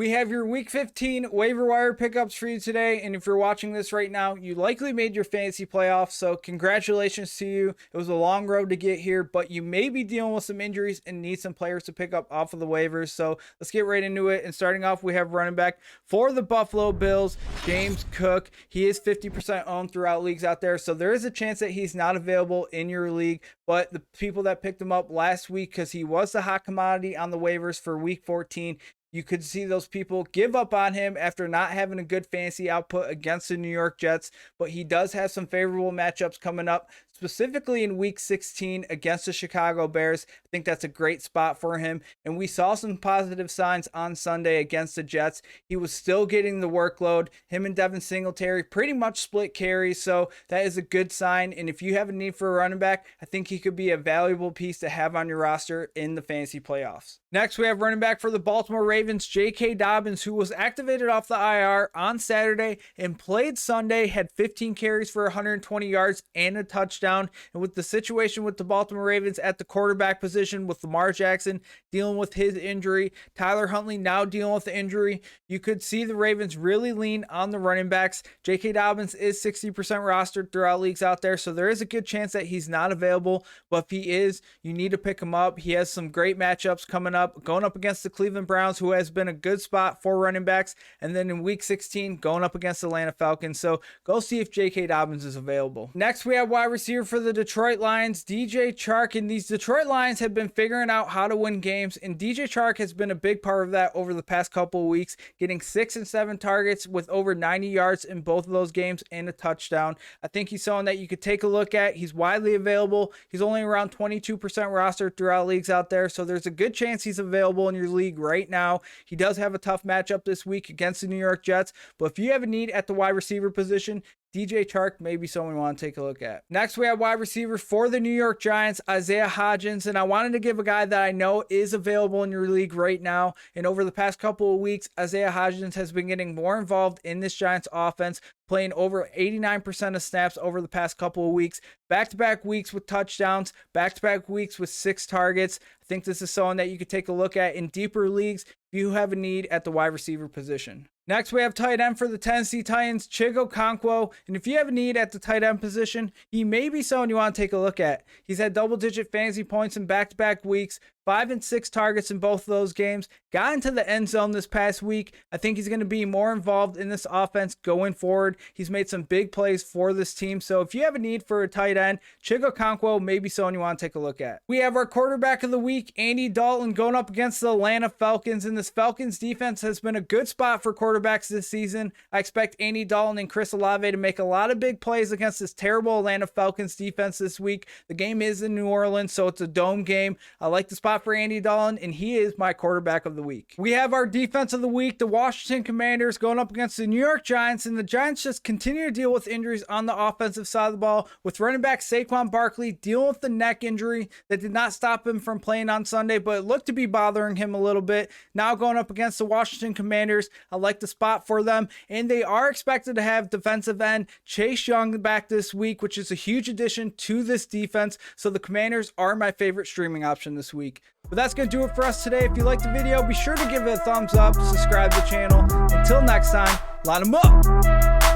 We have your week 15 waiver wire pickups for you today. And if you're watching this right now, you likely made your fantasy playoffs. So congratulations to you. It was a long road to get here, but you may be dealing with some injuries and need some players to pick up off of the waivers. So let's get right into it. And starting off, we have running back for the Buffalo Bills, James Cook. He is 50% owned throughout leagues out there. So there is a chance that he's not available in your league. But the people that picked him up last week, because he was the hot commodity on the waivers for week 14, you could see those people give up on him after not having a good fantasy output against the New York Jets. But he does have some favorable matchups coming up, specifically in week 16 against the Chicago Bears. I think that's a great spot for him. And we saw some positive signs on Sunday against the Jets. He was still getting the workload. Him and Devin Singletary pretty much split carries. So that is a good sign. And if you have a need for a running back, I think he could be a valuable piece to have on your roster in the fantasy playoffs. Next, we have running back for the Baltimore Ravens, J.K. Dobbins, who was activated off the IR on Saturday and played Sunday, had 15 carries for 120 yards and a touchdown. And with the situation with the Baltimore Ravens at the quarterback position, with Lamar Jackson dealing with his injury, Tyler Huntley now dealing with the injury, you could see the Ravens really lean on the running backs. J.K. Dobbins is 60% rostered throughout leagues out there, so there is a good chance that he's not available. But if he is, you need to pick him up. He has some great matchups coming up, going up against the Cleveland Browns, who has been a good spot for running backs, and then in week 16 going up against the Atlanta Falcons. So go see if J.K. Dobbins is available. Next, we have wide receiver for the Detroit Lions, DJ Chark. And these Detroit Lions have been figuring out how to win games, and DJ Chark has been a big part of that over the past couple of weeks, getting 6 and 7 targets with over 90 yards in both of those games and a touchdown. I think he's someone that you could take a look at. He's widely available. He's only around 22% rostered throughout leagues out there, so there's a good chance he's available in your league right now. He does have a tough matchup this week against the New York Jets, but if you have a need at the wide receiver position, DJ Chark may be someone we want to take a look at. Next, we have wide receiver for the New York Giants, Isaiah Hodgins. And I wanted to give a guy that I know is available in your league right now. And over the past couple of weeks, Isaiah Hodgins has been getting more involved in this Giants offense, playing over 89% of snaps over the past couple of weeks. Back-to-back weeks with touchdowns, back-to-back weeks with 6 targets. I think this is someone that you could take a look at in deeper leagues if you have a need at the wide receiver position. Next, we have tight end for the Tennessee Titans, Chig Okonkwo. And if you have a need at the tight end position, he may be someone you want to take a look at. He's had double-digit fantasy points in back-to-back weeks, 5 and 6 targets in both of those games, got into the end zone this past week. I think he's going to be more involved in this offense going forward. He's made some big plays for this team. So if you have a need for a tight end, Chig Okonkwo may be someone you want to take a look at. We have our quarterback of the week, Andy Dalton, going up against the Atlanta Falcons. And this Falcons defense has been a good spot for quarterbacks this season. I expect Andy Dalton and Chris Olave to make a lot of big plays against this terrible Atlanta Falcons defense this week. The game is in New Orleans, so it's a dome game. I like the spot for Andy Dalton, and he is my quarterback of the week. We have our defense of the week, the Washington Commanders, going up against the New York Giants, and the Giants just continue to deal with injuries on the offensive side of the ball, with running back Saquon Barkley dealing with the neck injury that did not stop him from playing on Sunday, but it looked to be bothering him a little bit. Now going up against the Washington Commanders, I like the spot for them, and they are expected to have defensive end Chase Young back this week, which is a huge addition to this defense. So the Commanders are my favorite streaming option this week. But that's going to do it for us today. If you liked the video, be sure to give it a thumbs up, subscribe to the channel. Until next time, line them up.